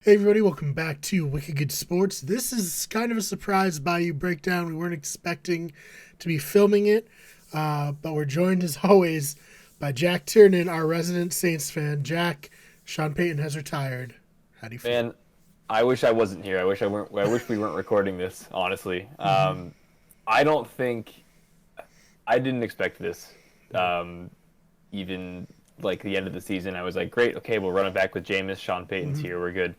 Hey everybody, welcome back to Wicked Good Sports. This is kind of a surprise Bayou breakdown. We weren't expecting to be filming it, but we're joined as always by Jack Tiernan, our resident Saints fan. Jack, Sean Payton has retired. How do you feel? Man, I wish I wasn't here. I wish we weren't recording this. Honestly, Mm-hmm. I don't think I didn't expect this. Nope. Even like the end of the season, I was like, great, okay, we'll run it back with Jameis. Sean Payton's Mm-hmm. here. We're good.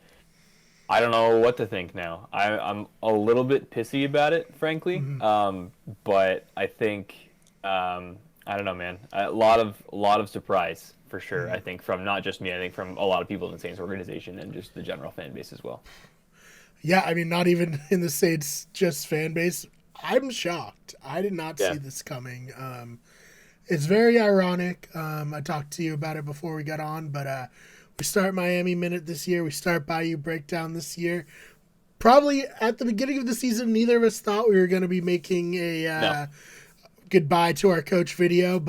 I don't know what to think now. I'm a little bit pissy about it, frankly. Mm-hmm. But I think I don't know, man. A lot of surprise for sure. Mm-hmm. I think from not just me. I think from a lot of people in the Saints organization and just the general fan base as well. Yeah, I mean, not even in the Saints, just fan base. I'm shocked. I did not Yeah. see this coming. It's very ironic. I talked to you about it before we got on, but we start Miami Minute this year. We start Bayou Breakdown this year. Probably at the beginning of the season, neither of us thought we were going to be making a No. goodbye to our coach video,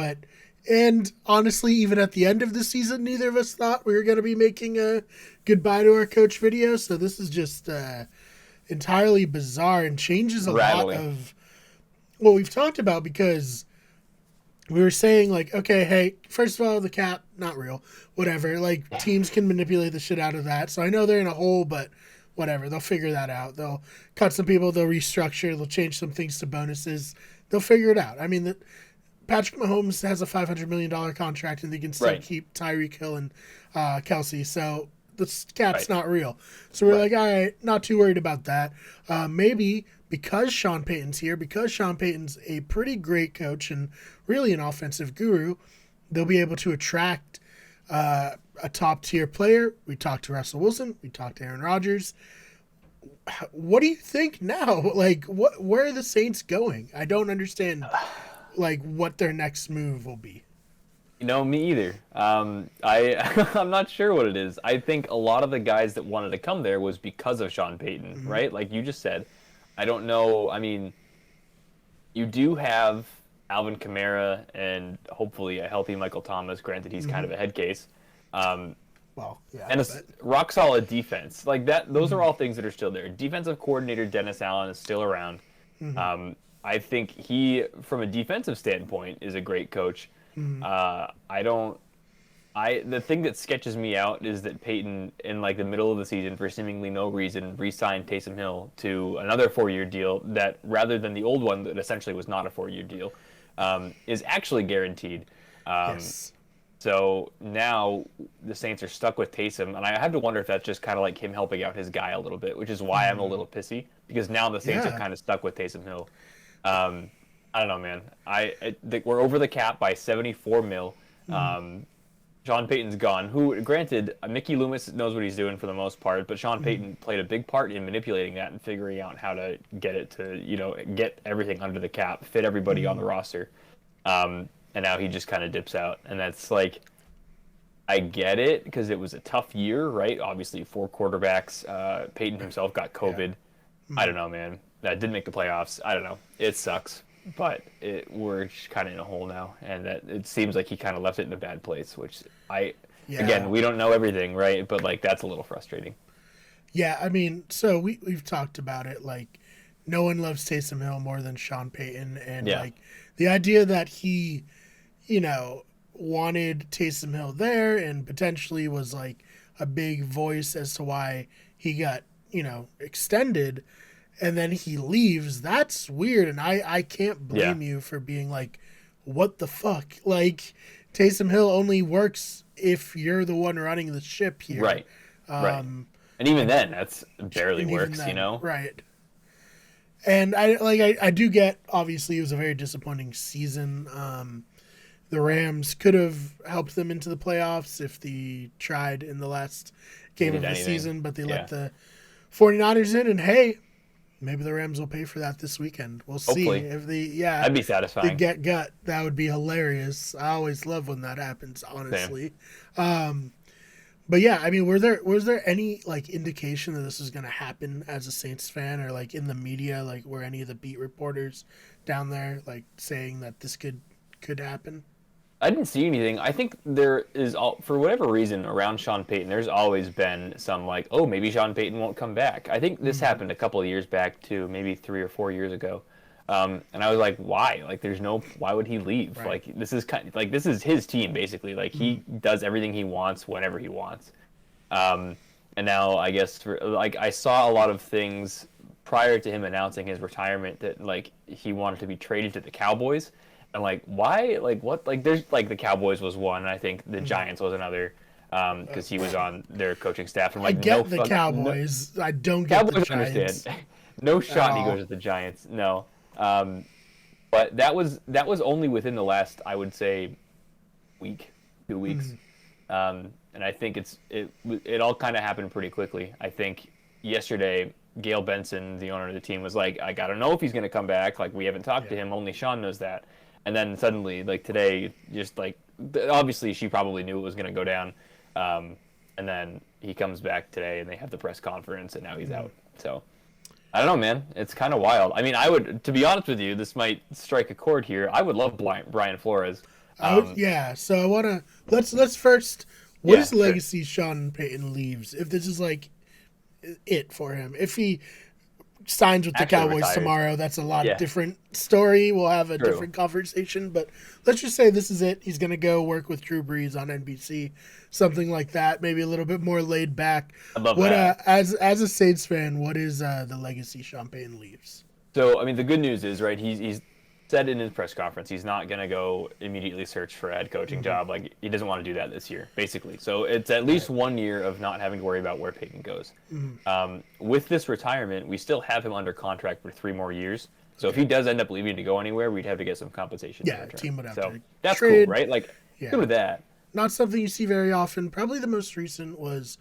and honestly, even at the end of the season, neither of us thought we were going to be making a goodbye to our coach video. So this is just entirely bizarre and changes a lot Rattling. of what we've talked about because we were saying like, okay, hey, first of all, the cap not real, whatever. Like teams can manipulate the shit out of that. So I know they're in a hole, but whatever, they'll figure that out. They'll cut some people, they'll restructure, they'll change some things to bonuses. They'll figure it out. I mean, Patrick Mahomes has a $500 million contract, and they can still Right. keep Tyreek Hill and Kelsey. So the cap's Right. not real. So we're Right. like, all right, not too worried about that. Maybe because Sean Payton's here, because Sean Payton's a pretty great coach and really an offensive guru, they'll be able to attract a top tier player. We talked to Russell Wilson. We talked to Aaron Rodgers. What do you think now? Like, where are the Saints going? I don't understand. Like, what their next move will be. Me either. I I'm not sure what it is. I think a lot of the guys that wanted to come there was because of Sean Payton, Mm-hmm. right? Like you just said. I don't know. I mean, you do have Alvin Kamara and hopefully a healthy Michael Thomas. Granted, he's kind Mm-hmm. of a head case. Um, Well, yeah, and a but rock solid defense like that. Those are mm-hmm. all things that are still there. Defensive coordinator Dennis Allen is still around. Mm-hmm. I think he, from a defensive standpoint, is a great coach. Mm-hmm. I don't. The thing that sketches me out is that Peyton, in like the middle of the season, for seemingly no reason, re-signed Taysom Hill to another 4-year deal that, rather than the old one that essentially was not a 4-year deal, is actually guaranteed. Um, Yes. so now the Saints are stuck with Taysom, and I have to wonder if that's just kind of like him helping out his guy a little bit, which is why I'm a Mm-hmm. little pissy because now the Saints are Yeah. kind of stuck with Taysom Hill. Um, I don't know, man. We're over the cap by 74 mil. Mm-hmm. Sean Payton's gone. Who, granted, Mickey Loomis knows what he's doing for the most part, but Sean Mm-hmm. Payton played a big part in manipulating that and figuring out how to get it to, get everything under the cap, fit everybody on Mm-hmm. the roster. And now he just kind of dips out, and that's like, I get it because it was a tough year, right? Obviously, 4 quarterbacks. Peyton himself got Yeah. COVID. I Mm-hmm. don't know, man. That didn't make the playoffs. I don't know. It sucks, but we're kind of in a hole now, and that it seems like he kind of left it in a bad place. Which again, Yeah. we don't know everything, right? But like that's a little frustrating. Yeah. I mean, so we've talked about it. Like, no one loves Taysom Hill more than Sean Payton, and Yeah, like the idea that he, you know, wanted Taysom Hill there and potentially was like a big voice as to why he got, extended and then he leaves. That's weird. And I can't yeah, blame you for being like, what the fuck? Like, Taysom Hill only works if you're the one running the ship here. right, right. Um, And even then, that's barely and even works, you then, know? right. And I do get, obviously, it was a very disappointing season. The Rams could have helped them into the playoffs if they tried in the last They game did of the anything. season, but they let Yeah, the 49ers in, and hey, maybe the Rams will pay for that this weekend. We'll see. hopefully If yeah, that'd be they satisfying. get gut, that would be hilarious. I always love when that happens, Same. honestly. Um, but yeah, I mean, was there any like indication that this was going to happen as a Saints fan, or like in the media, like were any of the beat reporters down there like saying that this could happen? I didn't see anything. I think there is, for whatever reason, around Sean Payton, there's always been some like, oh, maybe Sean Payton won't come back. I think this happened a couple of years back too, maybe 3 or 4 years ago. And I was like, why? Like, why would he leave? Right. Like, this is his team basically. Like, he does everything he wants whenever he wants. And now I guess like I saw a lot of things prior to him announcing his retirement that like he wanted to be traded to the Cowboys. And like, why? Like, what? Like, there's like the Cowboys was one, and I think the Giants was another, because he was on their coaching staff. And I like, get the Cowboys. I don't get the Cowboys Giants. understand. No shot he all. goes to the Giants. No. But that was only within the last, I would say, week, 2 weeks. And I think it all kind of happened pretty quickly. I think yesterday, Gail Benson, the owner of the team, was like, I gotta know if he's gonna come back. Like, we haven't talked to him. Only Sean knows that. And then suddenly, like today, just like obviously she probably knew it was gonna go down. And then he comes back today, and they have the press conference, and now he's out. So I don't know, man. It's kind of wild. I mean, to be honest with you, this might strike a chord here. I would love Brian Flores. Yeah. So I wanna let's first. What is the legacy Sean Payton leaves? If this is like it for him, if he signs with the Cowboys retires tomorrow, that's a lot different story. We'll have a different conversation. But let's just say this is it. He's gonna go work with Drew Brees on NBC, something like that. Maybe a little bit more laid back. I love that. As a Saints fan, what is the legacy Sean Payton leaves? So I mean, the good news is, right? He's said in his press conference he's not going to go immediately search for a head coaching job. Like, he doesn't want to do that this year, basically. So it's at least 1 year of not having to worry about where Payton goes. With this retirement, we still have him under contract for 3 more years. So if he does end up leaving to go anywhere, we'd have to get some compensation. Yeah, team would have to that's trade. cool, right? Like, good with that. Not something you see very often. Probably the most recent was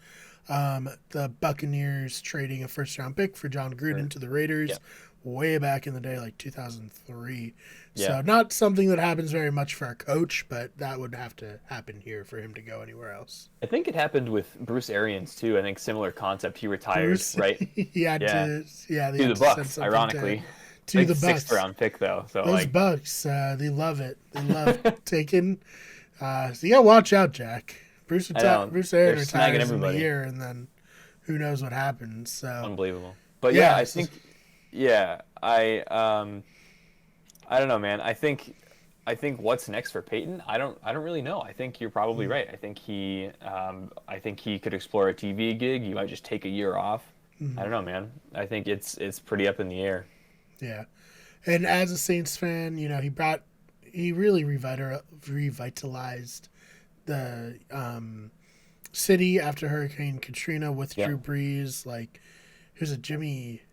the Buccaneers trading a first-round pick for John Gruden to the Raiders. Way back in the day, like 2003. So not something that happens very much for a coach, but that would have to happen here for him to go anywhere else. I think it happened with Bruce Arians too. I think similar concept. He retired, right? To the Bucks, ironically. To the Bucks. 6th round pick though. So those Bucks, they love it. They love taking. So you gotta watch out, Jack. Bruce Arians retires in a year, and then who knows what happens. So unbelievable. But yeah, I think. Yeah, I don't know, man. I think what's next for Payton? I don't really know. I think you're probably right. I think he could explore a TV gig. He might just take a year off. I don't know, man. I think it's pretty up in the air. Yeah, and as a Saints fan, you know, he really revitalized the city after Hurricane Katrina with Drew Brees. Like, who's it, Jimmy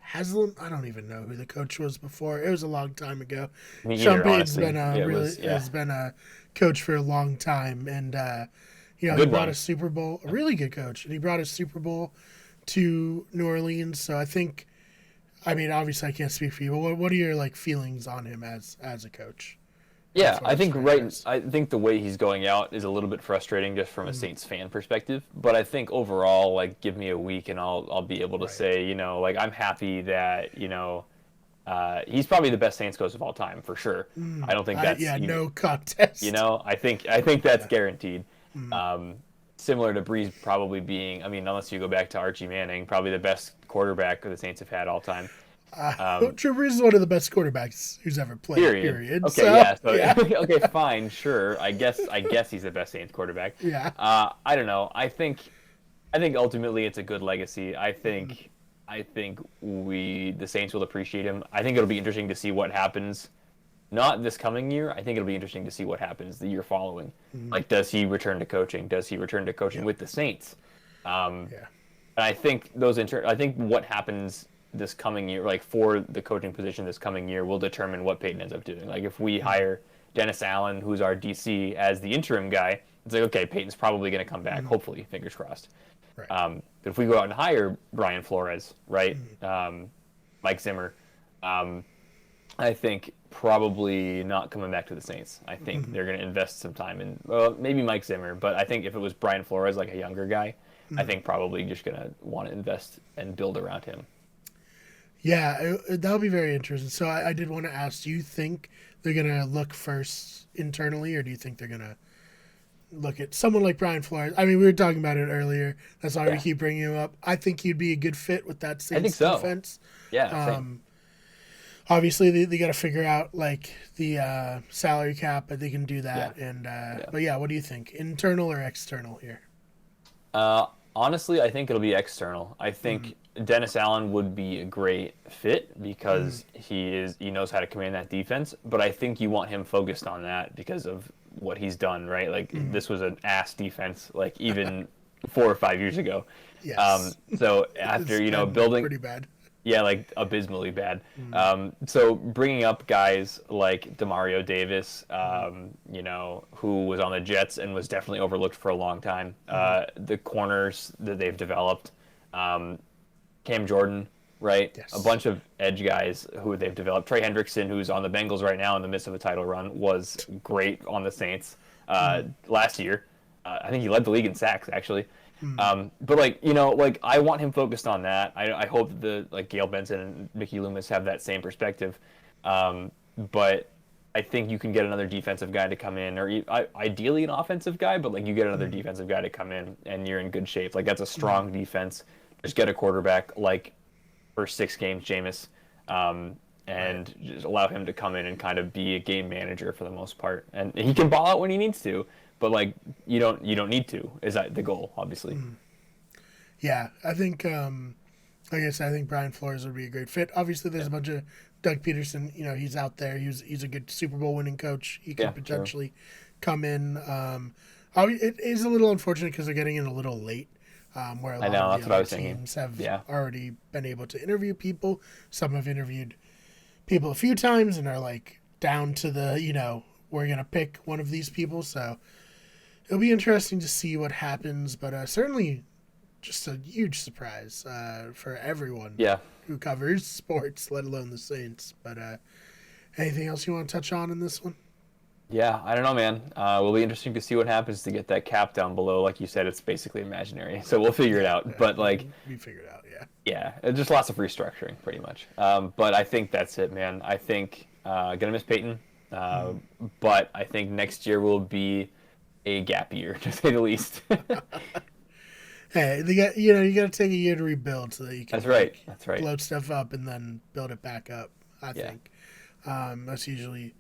Haslam? I don't even know who the coach was before. It was a long time ago. Sean Payton's been has been a coach for a long time, and he brought a Super Bowl, a really good coach, and he brought a Super Bowl to New Orleans. So I think, I mean, obviously I can't speak for you, but what are your feelings on him as a coach? Yeah, I think the way he's going out is a little bit frustrating just from a Saints fan perspective. But I think overall, like, give me a week and I'll be able to say, I'm happy that, he's probably the best Saints coach of all time for sure. I don't think that's no contest. I think that's guaranteed. Similar to Brees probably being, I mean, unless you go back to Archie Manning, probably the best quarterback the Saints have had all time. Drew Brees is one of the best quarterbacks who's ever played. Period. Okay, okay, fine, sure. I guess he's the best Saints quarterback. Yeah. I don't know. I think ultimately it's a good legacy. I think the Saints will appreciate him. I think it'll be interesting to see what happens. Not this coming year. I think it'll be interesting to see what happens the year following. Like, does he return to coaching? Does he return to coaching with the Saints? And I think I think what happens this coming year, like for the coaching position this coming year, will determine what Payton ends up doing. Like, if we hire Dennis Allen, who's our DC, as the interim guy, it's like, okay, Payton's probably going to come back, hopefully, fingers crossed. Right. But if we go out and hire Brian Flores, right, Mike Zimmer, I think probably not coming back to the Saints. I think they're going to invest some time in, well, maybe Mike Zimmer, but I think if it was Brian Flores, like a younger guy, I think probably just going to want to invest and build around him. Yeah, that'll be very interesting. So I did want to ask, do you think they're going to look first internally, or do you think they're going to look at someone like Brian Flores? I mean, we were talking about it earlier. That's why we Yeah, keep bringing him up. I think he'd be a good fit with that I think Saints so. defense. Yeah, same. Um, Obviously, they got to figure out like the salary cap, but they can do Yeah, that. And yeah. but yeah, what do you think, internal or external here? Honestly, I think it'll be external. I Mm-hmm. think Dennis Allen would be a great fit Mm-hmm. because he knows how to command that defense. But I think you want him focused on that because of what he's done, right? Like Mm-hmm. this was an ass defense, like even 4 or 5 years ago. Yes, So it's after been building, pretty bad. yeah, like abysmally bad. Mm-hmm. So bringing up guys like Demario Davis, Mm-hmm. who was on the Jets and was definitely overlooked for a long time. Mm-hmm. The corners that they've developed, um, Cam Jordan, right? A Yes. bunch of edge guys who they've developed. Trey Hendrickson, who's on the Bengals right now in the midst of a title run, was great on the Saints Mm-hmm. last year. I think he led the league in sacks actually. Mm-hmm. But like I want him focused on that. I hope the like Gail Benson and Mickey Loomis have that same perspective. But I think you can get another defensive guy to come in, or ideally an offensive guy. But like you get another Mm-hmm. defensive guy to come in, and you're in good shape. Like that's a strong defense. Just get a quarterback like for 6 games, Jameis, Right. and just allow him to come in and kind of be a game manager for the most part. And he can ball out when he needs to, but like you don't need to. Is that the goal? Obviously. Yeah, I think, like I said, I think Brian Flores would be a great fit. Obviously, there's Yeah. a bunch of Doug Peterson. He's out there. He's a good Super Bowl winning coach. He Yeah. could True. potentially come in. It is a little unfortunate because they're getting in a little late, where a I lot know. of That's the what I other was thinking. teams have Yeah. already been able to interview people. Some have interviewed people a few times and are like down to we're gonna pick one of these people. So it'll be interesting to see what happens. But certainly just a huge surprise for everyone Yeah. who covers sports, let alone the Saints. But anything else you want to touch on in this one? Yeah, I don't know, man. Will be interesting to see what happens to get that cap down below. Like you said, it's basically imaginary, so we'll figure it out. But like, We figured out, yeah. yeah, just lots of restructuring, pretty much. But I think that's it, man. I think gonna miss Peyton, but I think next year will be a gap year, to say the least. Hey, you got to take a year to rebuild so that you can That's right. That's right. bloat stuff up and then build it back up. I Yeah. think that's usually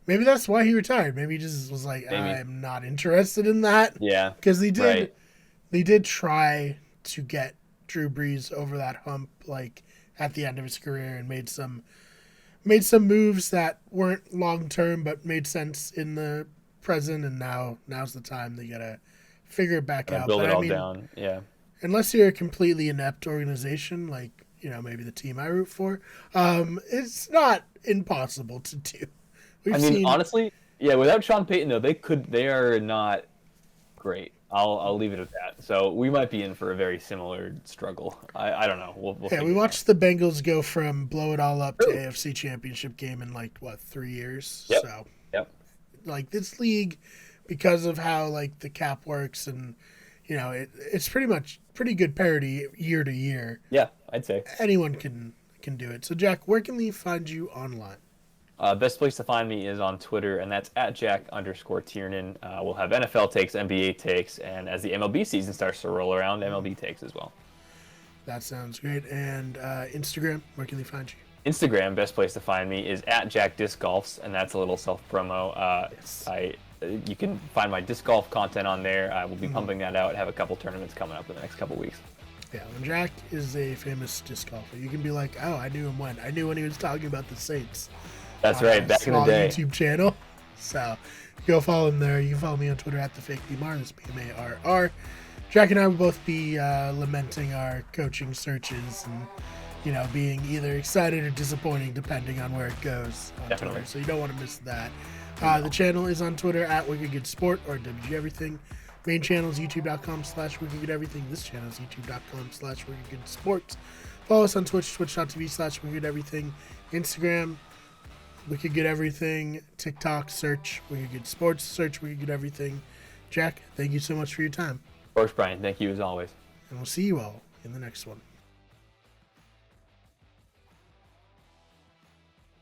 maybe that's why he retired. Maybe he just was like, Maybe. I'm not interested in that Yeah. because Right. they did try to get Drew Brees over that hump like at the end of his career and made some moves that weren't long term but made sense in the present, and now's the time they gotta figure it back out. Build But it I all mean, down. Yeah. unless you're a completely inept organization like maybe the team I root for, it's not impossible to do. We've I mean, seen, honestly, yeah. Without Sean Payton, though, they are not great. I'll leave it at that. So we might be in for a very similar struggle. I don't know. We'll yeah, we figure it out. watched the Bengals go from blow it all up to True. AFC Championship game in like what 3 years. Yep. So Yep. like this league, because of how like the cap works and it's pretty good parity year to year. Yeah, I'd say. Anyone can do it. So Jack, where can we find you online? Best place to find me is on Twitter, and that's at Jack_Tiernan. We'll have NFL takes, NBA takes, and as the MLB season starts to roll around, MLB takes as well. That sounds great. And Instagram, where can they find you? Instagram, best place to find me is at Jack Disc Golfs, and that's a little self promo. Yes. You can find my disc golf content on there. I will be pumping that out. Have a couple tournaments coming up in the next couple weeks. Yeah, and Jack is a famous disc golfer. You can be like, oh, I knew him when. I knew when he was talking about the Saints. That's on right, a back in the small day. YouTube channel. So go follow him there. You can follow me on Twitter at @theFakeBMar. That's BMARR. Jack and I will both be lamenting our coaching searches and being either excited or disappointing depending on where it goes on Definitely. Twitter. So you don't want to miss that. The channel is on Twitter at WickedGoodSport or WGEverything. Main channel is youtube.com/WickedGoodEverything. This channel is youtube.com/WickedGoodSports. Follow us on Twitch, twitch.tv/WickedEverything. Instagram, Wicked Good Everything. TikTok, search Wicked Good Sports, search Wicked Good Everything. Jack, thank you so much for your time. Of course, Brian. Thank you as always. And we'll see you all in the next one.